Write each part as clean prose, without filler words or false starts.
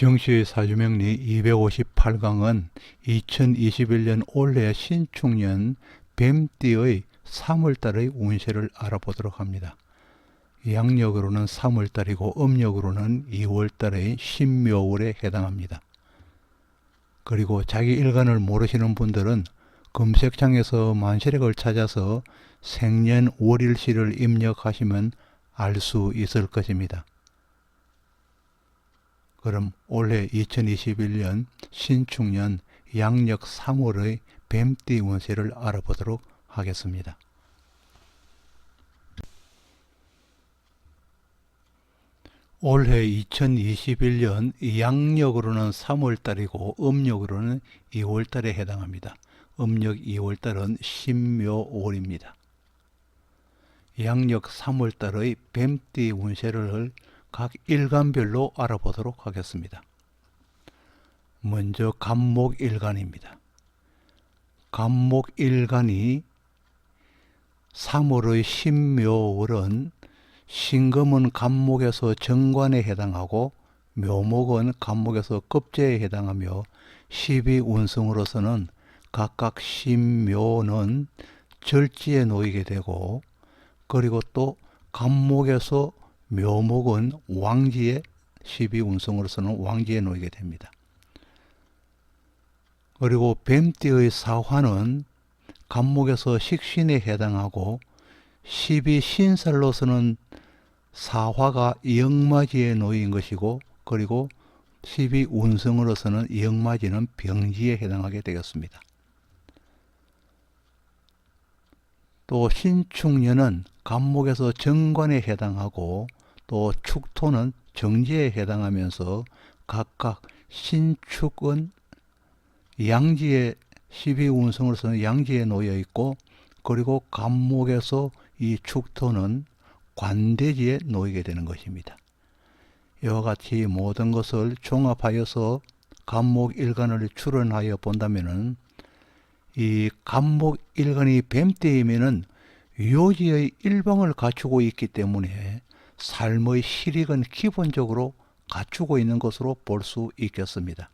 정씨의 사주명리 258강은 2021년 올해 신축년 뱀띠의 3월달의 운세를 알아보도록 합니다. 양력으로는 3월달이고 음력으로는 2월달의 신묘월에 해당합니다. 그리고 자기 일간을 모르시는 분들은 검색창에서 만시력을 찾아서 생년 월일시를 입력하시면 알 수 있을 것입니다. 그럼 올해 2021년 신축년 양력 3월의 뱀띠 운세를 알아보도록 하겠습니다. 올해 2021년 양력으로는 3월달이고 음력으로는 2월달에 해당합니다. 음력 2월달은 신묘월입니다. 양력 3월달의 뱀띠 운세를 각 일간별로 알아보도록 하겠습니다. 먼저 간목일간입니다. 간목일간이 3월의 신묘월은 신금은 간목에서 정관에 해당하고 묘목은 간목에서 급제에 해당하며 12운성으로서는 각각 신묘는 절지에 놓이게 되고, 그리고 또 간목에서 묘목은 왕지에 12운성으로서는 왕지에 놓이게 됩니다. 그리고 뱀띠의 사화는 간목에서 식신에 해당하고 12신살로서는 사화가 영마지에 놓인 것이고, 그리고 12운성으로서는 영마지는 병지에 해당하게 되겠습니다. 또 신축년은 간목에서 정관에 해당하고 또 축토는 정지에 해당하면서 각각 신축은 양지에 12운성으로서는 양지에 놓여 있고, 그리고 간목에서 이 축토는 관대지에 놓이게 되는 것입니다. 이와 같이 모든 것을 종합하여서 간목일간을 추론하여 본다면은 이 간목일간이 뱀띠이면은 요지의 일방을 갖추고 있기 때문에 삶의 실익은 기본적으로 갖추고 있는 것으로 볼 수 있겠습니다.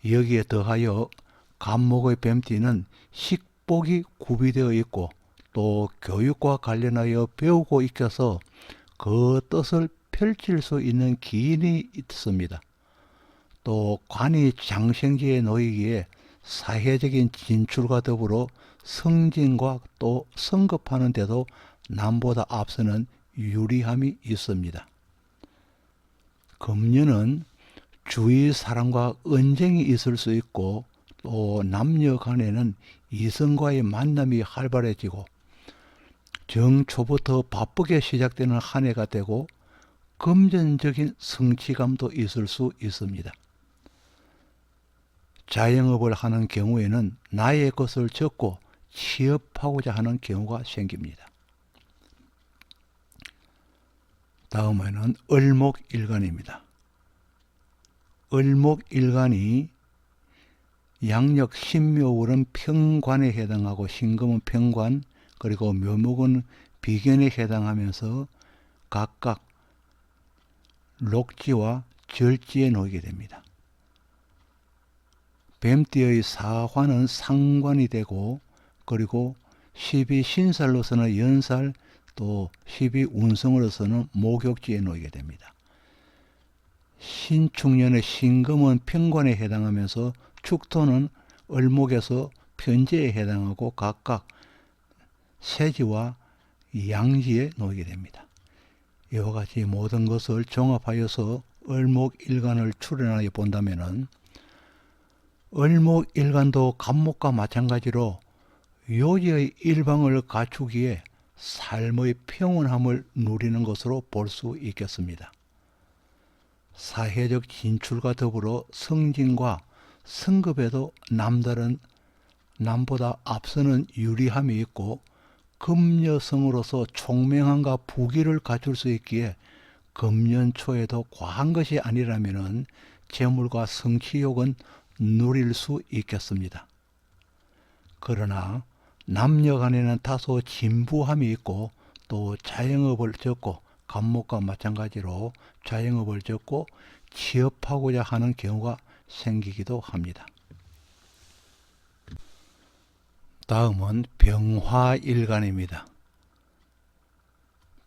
여기에 더하여 간목의 뱀띠는 식복이 구비되어 있고 또 교육과 관련하여 배우고 있어서 그 뜻을 펼칠 수 있는 기인이 있습니다. 또 관이 장생지에 놓이기에 사회적인 진출과 더불어 승진과 또 성급하는 데도 남보다 앞서는 유리함이 있습니다. 금년은 주위 사람과 언쟁이 있을 수 있고 또 남녀 간에는 이성과의 만남이 활발해지고 정초부터 바쁘게 시작되는 한 해가 되고 금전적인 성취감도 있을 수 있습니다. 자영업을 하는 경우에는 나의 것을 접고 취업하고자 하는 경우가 생깁니다. 다음에는 을목일간입니다. 을목일간이 양력 신묘월은 평관에 해당하고 신금은 평관, 그리고 묘목은 비견에 해당하면서 각각 록지와 절지에 놓이게 됩니다. 뱀띠의 사화는 상관이 되고, 그리고 12신살로서는 연살, 또 12운성으로서는 목욕지에 놓이게 됩니다. 신축년의 신금은 평관에 해당하면서 축토는 을목에서 편제에 해당하고 각각 세지와 양지에 놓이게 됩니다. 이와 같이 모든 것을 종합하여서 을목일간을 추론하여 본다면은 을목일간도 간목과 마찬가지로 요지의 일방을 갖추기에 삶의 평온함을 누리는 것으로 볼 수 있겠습니다. 사회적 진출과 더불어 승진과 성급에도 남보다 앞서는 유리함이 있고, 금여성으로서 총명함과 부귀를 갖출 수 있기에 금년 초에도 과한 것이 아니라면 재물과 성취욕은 누릴 수 있겠습니다. 그러나 남녀 간에는 다소 진부함이 있고 또 자영업을 접고 간목과 마찬가지로 자영업을 접고 취업하고자 하는 경우가 생기기도 합니다. 다음은 병화일간입니다.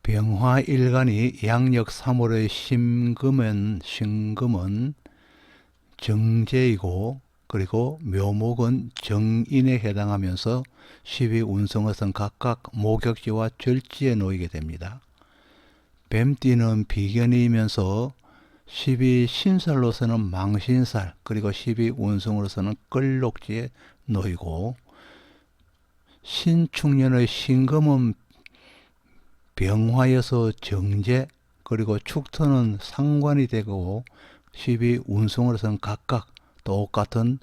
병화일간이 양력 3월의 신금은 정제이고 그리고 묘목은 정인에 해당하면서 12운성어선 각각 목욕지와 절지에 놓이게 됩니다. 뱀띠는 비견이면서 12신살로서는 망신살 그리고 12운성으로서는 끌록지에 놓이고 신축년의 신금은 병화여서 정제 그리고 축토는 상관이 되고 12운성으로서는 각각 똑같은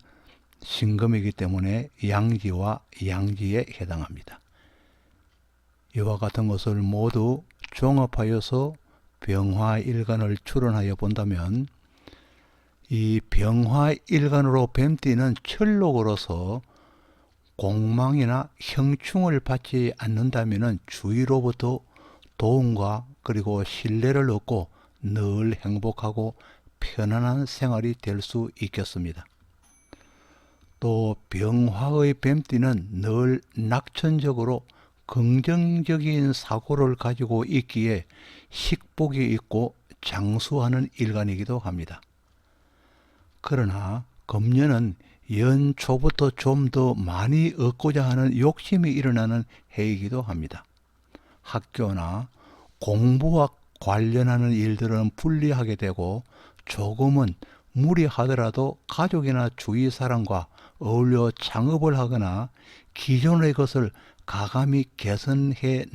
신금이기 때문에 양지와 양지에 해당합니다. 이와 같은 것을 모두 종합하여서 병화일간을 추론하여 본다면 이 병화일간으로 뱀띠는 천록으로서 공망이나 형충을 받지 않는다면 주위로부터 도움과 그리고 신뢰를 얻고 늘 행복하고 편안한 생활이 될 수 있겠습니다. 또 병화의 뱀띠는 늘 낙천적으로 긍정적인 사고를 가지고 있기에 식복이 있고 장수하는 일간이기도 합니다. 그러나 금년은 연초부터 좀 더 많이 얻고자 하는 욕심이 일어나는 해이기도 합니다. 학교나 공부와 관련하는 일들은 불리하게 되고 조금은 무리하더라도 가족이나 주위 사람과 어울려 창업을 하거나 기존의 것을 가감히 개선해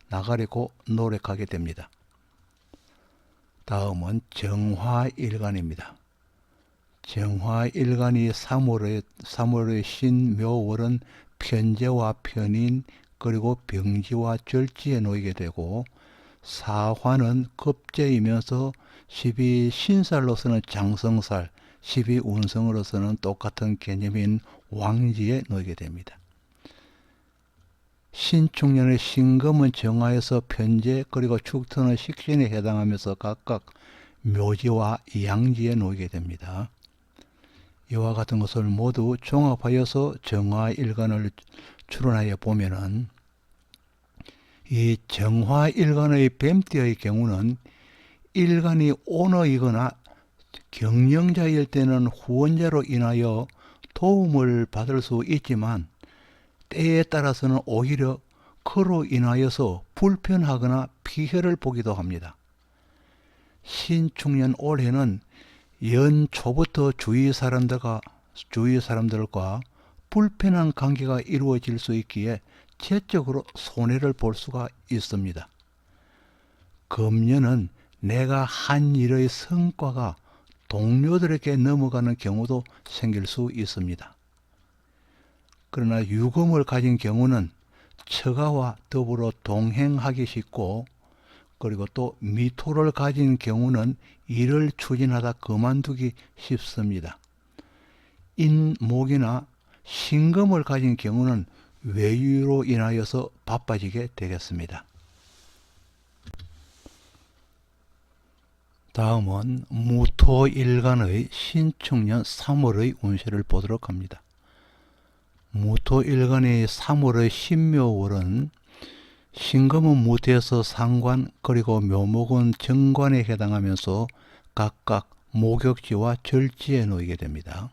나가려고 노력하게 됩니다. 다음은 정화일간입니다. 정화일간이 3월의 신묘월은 편재와 편인 그리고 병지와 절지에 놓이게 되고 사화는 급제이면서 12신살로서는 장성살, 12운성으로서는 똑같은 개념인 왕지에 놓이게 됩니다. 신축년의 신금은 정화에서 편재 그리고 축토는 식신에 해당하면서 각각 묘지와 양지에 놓이게 됩니다. 이와 같은 것을 모두 종합하여서 정화일간을 추론하여 보면은 이 정화일간의 뱀띠의 경우는 일간이 오너이거나 경영자일 때는 후원자로 인하여 도움을 받을 수 있지만 때에 따라서는 오히려 그로 인하여서 불편하거나 피해를 보기도 합니다. 신축년 올해는 연초부터 주위 사람들과 불편한 관계가 이루어질 수 있기에 재적으로 손해를 볼 수가 있습니다. 금년은 내가 한 일의 성과가 동료들에게 넘어가는 경우도 생길 수 있습니다. 그러나 유금을 가진 경우는 처가와 더불어 동행하기 쉽고 그리고 또 미토를 가진 경우는 일을 추진하다 그만두기 쉽습니다. 인목이나 신금을 가진 경우는 외유로 인하여서 바빠지게 되겠습니다. 다음은 무토일간의 신축년 3월의 운세를 보도록 합니다. 무토일간의 3월의 신묘월은 신금은 무토에서 상관 그리고 묘목은 정관에 해당하면서 각각 목욕지와 절지에 놓이게 됩니다.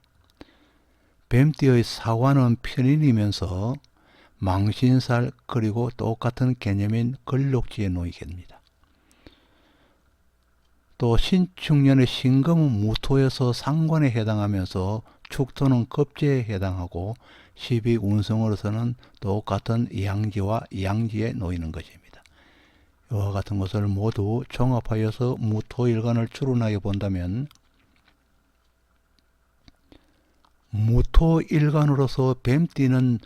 뱀띠의 사관은 편인이면서 망신살 그리고 똑같은 개념인 걸록지에 놓이게 됩니다. 또 신축년의 신금은 무토에서 상관에 해당하면서 축토는 급제에 해당하고 12운성으로서는 똑같은 양지와 양지에 놓이는 것입니다. 이와 같은 것을 모두 종합하여서 무토일간을 추론하여 본다면 무토일간으로서 뱀띠는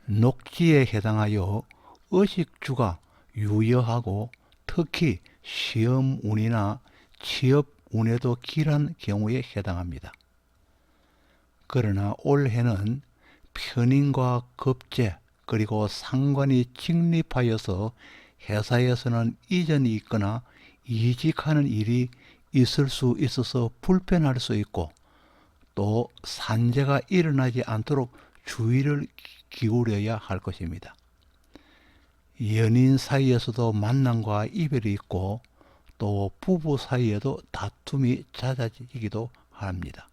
녹지에 해당하여 의식주가 유효하고 특히 시험운이나 취업운에도 길한 경우에 해당합니다. 그러나 올해는 편인과 급제 그리고 상관이 직립하여서 회사에서는 이전이 있거나 이직하는 일이 있을 수 있어서 불편할 수 있고 또 산재가 일어나지 않도록 주의를 기울여야 할 것입니다. 연인 사이에서도 만남과 이별이 있고 또 부부 사이에도 다툼이 잦아지기도 합니다.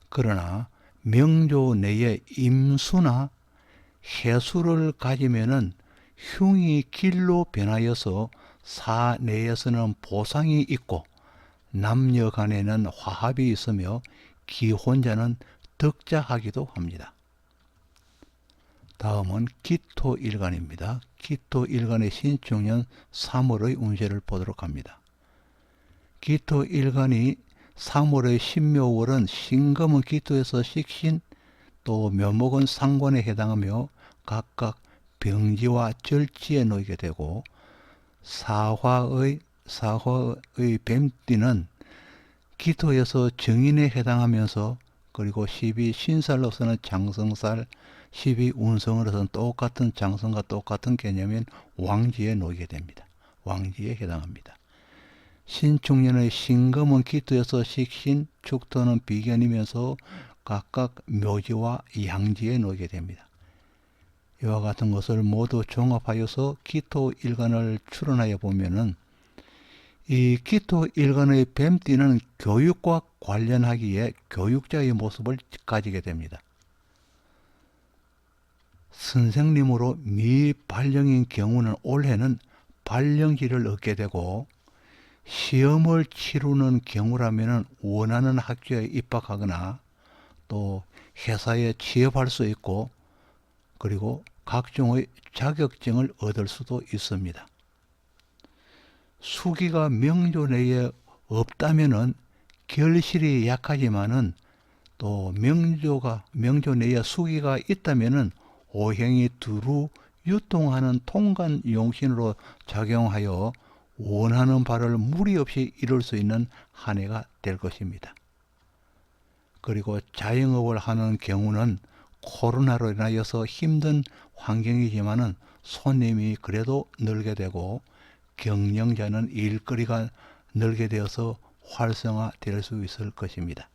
그러나 명조 내에 임수나 해수를 가지면은 흉이 길로 변하여서 사내에서는 보상이 있고 남녀 간에는 화합이 있으며 기혼자는 덕자하기도 합니다. 다음은 기토일간입니다. 기토일간의 신축년 3월의 운세를 보도록 합니다. 기토일간이 3월의 신묘월은 신금은 기토에서 식신, 또 묘목은 상관에 해당하며 각각 병지와 절지에 놓이게 되고 사화의 뱀띠는 기토에서 정인에 해당하면서 그리고 12 신살로서는 장성살, 12 운성으로서는 똑같은 장성과 똑같은 개념인 왕지에 놓이게 됩니다. 왕지에 해당합니다. 신축년의 신금은 기토에서 식신, 축토는 비견이면서 각각 묘지와 양지에 놓이게 됩니다. 이와 같은 것을 모두 종합하여서 기토일간을 추론하여 보면은 이 기토일간의 뱀띠는 교육과 관련하기에 교육자의 모습을 가지게 됩니다. 선생님으로 미발령인 경우는 올해는 발령지를 얻게 되고 시험을 치르는 경우라면 원하는 학교에 입학하거나 또 회사에 취업할 수 있고 그리고 각종의 자격증을 얻을 수도 있습니다. 수기가 명조 내에 없다면은 결실이 약하지만은 또 명조 내에 수기가 있다면은 오행이 두루 유통하는 통관 용신으로 작용하여 원하는 바를 무리 없이 이룰 수 있는 한 해가 될 것입니다. 그리고 자영업을 하는 경우는 코로나로 인하여서 힘든 환경이지만은 손님이 그래도 늘게 되고 경영자는 일거리가 늘게 되어서 활성화될 수 있을 것입니다.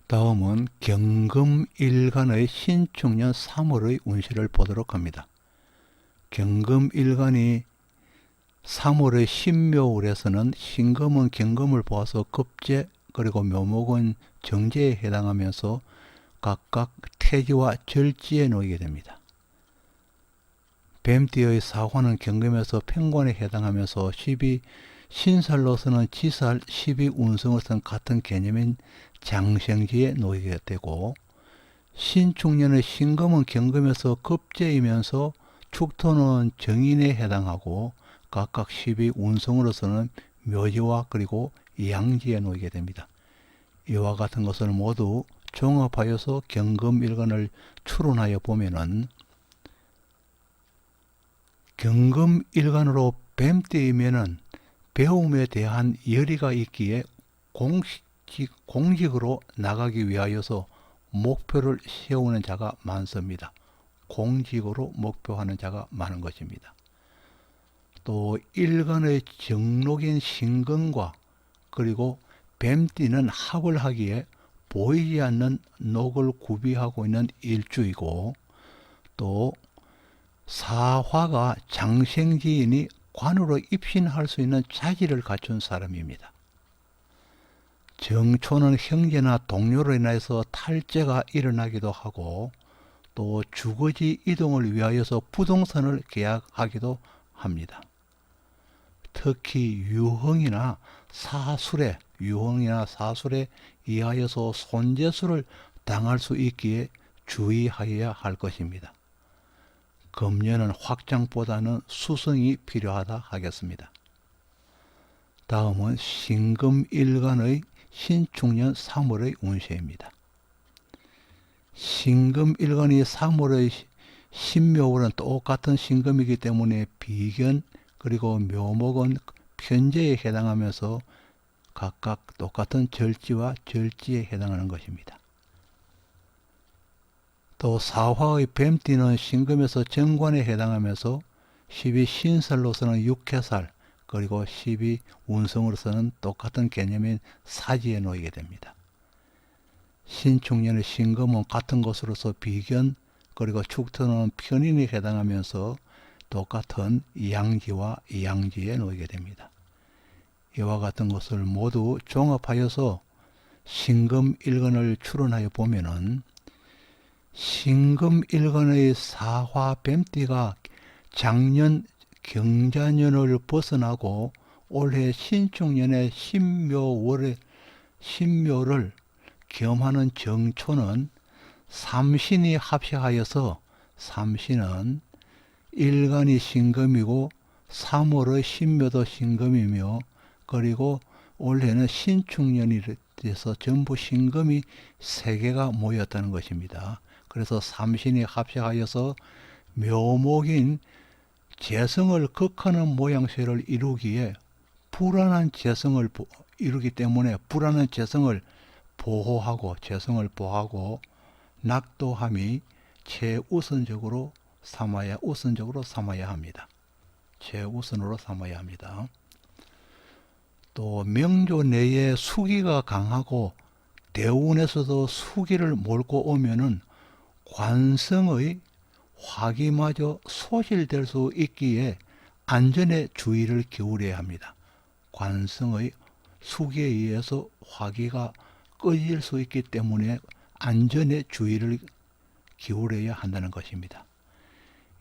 다음은 경금일간의 신축년 3월의 운세를 보도록 합니다. 경금일간이 3월의 신묘월에서는 신금은 경금을 보아서 급제 그리고 묘목은 정제에 해당하면서 각각 태지와 절지에 놓이게 됩니다. 뱀띠의 사화는 경금에서 편관에 해당하면서 12 신살로서는 지살, 12 운성으로서는 같은 개념인 장생지에 놓이게 되고 신축년의 신금은 경금에서 급제이면서 축토는 정인에 해당하고 각각 12 운성으로서는 묘지와 그리고 양지에 놓이게 됩니다. 이와 같은 것을 모두 종합하여서 경금일간을 추론하여 보면은 경금일간으로 뱀띠이면은 배움에 대한 열의가 있기에 공직으로 나가기 위하여서 목표를 세우는 자가 많습니다. 공직으로 목표하는 자가 많은 것입니다. 또 일간의 정록인 신금과 그리고 뱀띠는 합을 하기에 보이지 않는 녹을 구비하고 있는 일주이고 또 사화가 장생지인이 관으로 입신할 수 있는 자질을 갖춘 사람입니다. 정초는 형제나 동료로 인해서 탈재가 일어나기도 하고 또 주거지 이동을 위하여서 부동산을 계약하기도 합니다. 특히 유흥이나 사술에 의하여서 손재수를 당할 수 있기에 주의하여야 할 것입니다. 금년은 확장보다는 수성이 필요하다 하겠습니다. 다음은 신금일간의 신축년 3월의 운세입니다. 신금일간이 3월의 신묘월은 똑같은 신금이기 때문에 비견 그리고 묘목은 편제에 해당하면서 각각 똑같은 절지와 절지에 해당하는 것입니다. 또 사화의 뱀띠는 신금에서 정관에 해당하면서 12신살로서는 육해살, 그리고 12운성으로서는 똑같은 개념인 사지에 놓이게 됩니다. 신축년의 신금은 같은 것으로서 비견, 그리고 축토는 편인에 해당하면서 똑같은 양지와 양지에 놓이게 됩니다. 이와 같은 것을 모두 종합하여서 신금일간을 추론하여 보면은 신금일간의 사화뱀띠가 작년 경자년을 벗어나고 올해 신축년의 신묘를 겸하는 정초는 삼신이 합시하여서 삼신은 일간이 신금이고 3월의 신묘도 신금이며, 그리고 올해는 신축년이 돼서 전부 신금이 3개가 모였다는 것입니다. 그래서 삼신이 합시하여서 묘목인 재성을 극하는 모양새를 이루기에 불안한 재성을 이루기 때문에 불안한 재성을 보호하고 낙도함이 최우선적으로 삼아야 합니다. 최우선으로 삼아야 합니다. 또 명조 내에 수기가 강하고 대운에서도 수기를 몰고 오면은 관성의 화기마저 소실될 수 있기에 안전에 주의를 기울여야 합니다. 관성의 수기에 의해서 화기가 꺼질 수 있기 때문에 안전에 주의를 기울여야 한다는 것입니다.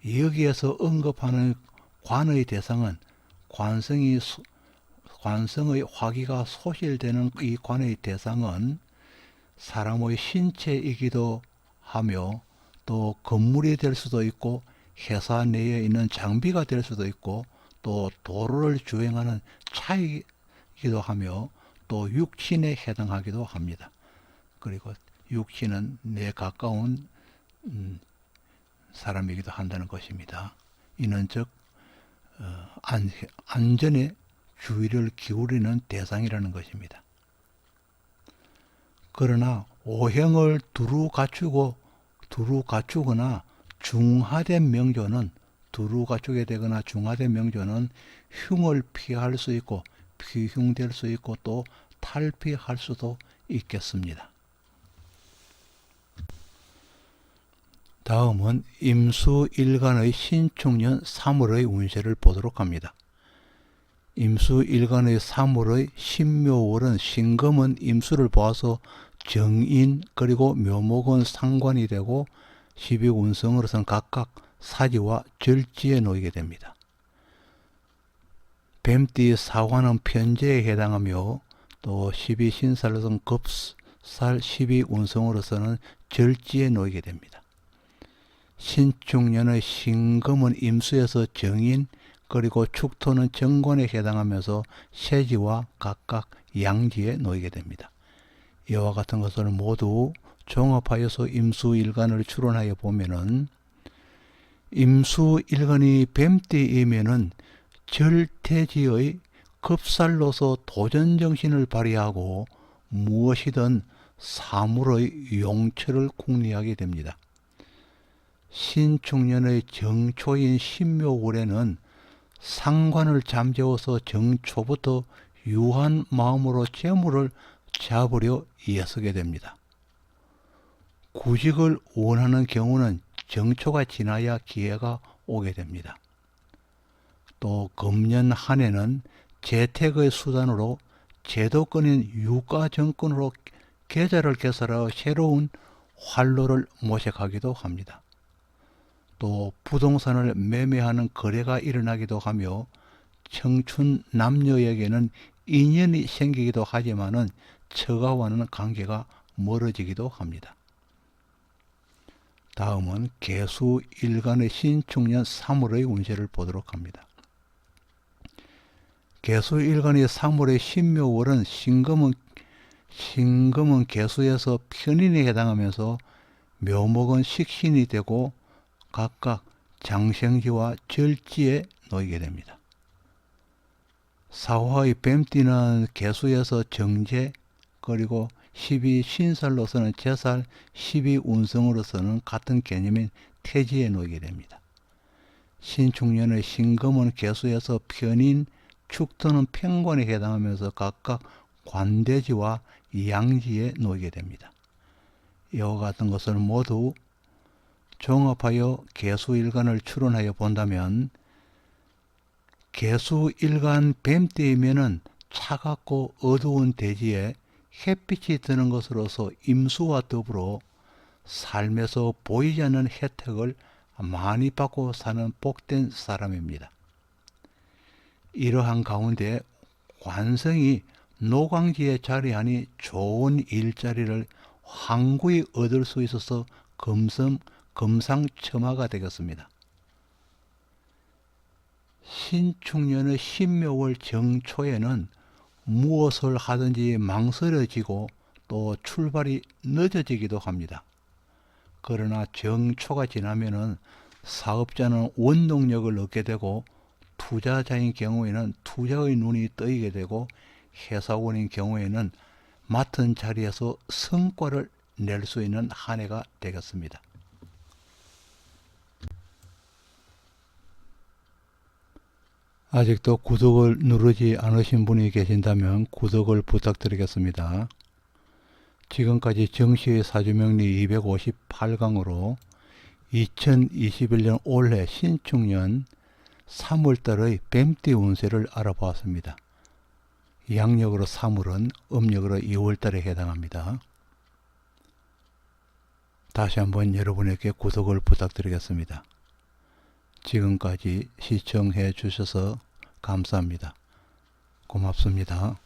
여기에서 언급하는 관의 대상은 관성의 화기가 소실되는 이 관의 대상은 사람의 신체이기도 하며 또 건물이 될 수도 있고 회사 내에 있는 장비가 될 수도 있고 또 도로를 주행하는 차이기도 하며 또 육신에 해당하기도 합니다. 그리고 육신은 내 가까운 사람이기도 한다는 것입니다. 이는 즉 안전에 주의를 기울이는 대상이라는 것입니다. 그러나 오행을 두루 갖추거나 중하된 명조는 흉을 피할 수 있고 피흉될 수 있고 또 탈피할 수도 있겠습니다. 다음은 임수일간의 신축년 3월의 운세를 보도록 합니다. 임수일간의 3월의 신묘월은 신금은 임수를 보아서 정인 그리고 묘목은 상관이 되고 12운성으로서는 각각 사지와 절지에 놓이게 됩니다. 뱀띠 사화는 편제에 해당하며 또 12신살로서는 급살, 12운성으로서는 절지에 놓이게 됩니다. 신축년의 신금은 임수에서 정인 그리고 축토는 정관에 해당하면서 세지와 각각 양지에 놓이게 됩니다. 이와 같은 것을 모두 종합하여서 임수일간을 추론하여 보면은 임수일간이 뱀띠이면은 절태지의 급살로서 도전정신을 발휘하고 무엇이든 사물의 용처를 궁리하게 됩니다. 신축년의 정초인 신묘월에는 상관을 잠재워서 정초부터 유한 마음으로 재물을 잡으려 애쓰게 됩니다. 구직을 원하는 경우는 정초가 지나야 기회가 오게 됩니다. 또 금년 한 해는 재택의 수단으로 제도권인 유가정권으로 계좌를 개설하여 새로운 활로를 모색하기도 합니다. 또 부동산을 매매하는 거래가 일어나기도 하며 청춘 남녀에게는 인연이 생기기도 하지만은 처가와는 관계가 멀어지기도 합니다. 다음은 개수일간의 신축년 3월의 운세를 보도록 합니다. 개수일간의 3월의 신묘월은 신금은 개수에서 편인에 해당하면서 묘목은 식신이 되고 각각 장생지와 절지에 놓이게 됩니다. 사화의 뱀띠는 개수에서 정제 그리고 12신살로서는 제살, 12운성으로서는 같은 개념인 태지에 놓이게 됩니다. 신축년의 신금은 개수에서 편인, 축토는 편관에 해당하면서 각각 관대지와 양지에 놓이게 됩니다. 이와 같은 것을 모두 종합하여 개수일간을 추론하여 본다면 개수일간 뱀띠이면은 차갑고 어두운 대지에 햇빛이 드는 것으로서 임수와 더불어 삶에서 보이지 않는 혜택을 많이 받고 사는 복된 사람입니다. 이러한 가운데 관성이 노강지에 자리하니 좋은 일자리를 황구히 얻을 수 있어서 금상첨화가 되겠습니다. 신축년의 신묘월 정초에는 무엇을 하든지 망설여지고 또 출발이 늦어지기도 합니다. 그러나 정초가 지나면은 사업자는 원동력을 얻게 되고 투자자인 경우에는 투자의 눈이 뜨이게 되고 회사원인 경우에는 맡은 자리에서 성과를 낼 수 있는 한 해가 되겠습니다. 아직도 구독을 누르지 않으신 분이 계신다면 구독을 부탁드리겠습니다. 지금까지 정시의 사주명리 258강으로 2021년 올해 신축년 3월달의 뱀띠 운세를 알아보았습니다. 양력으로 3월은 음력으로 2월달에 해당합니다. 다시 한번 여러분에게 구독을 부탁드리겠습니다. 지금까지 시청해 주셔서 감사합니다. 고맙습니다.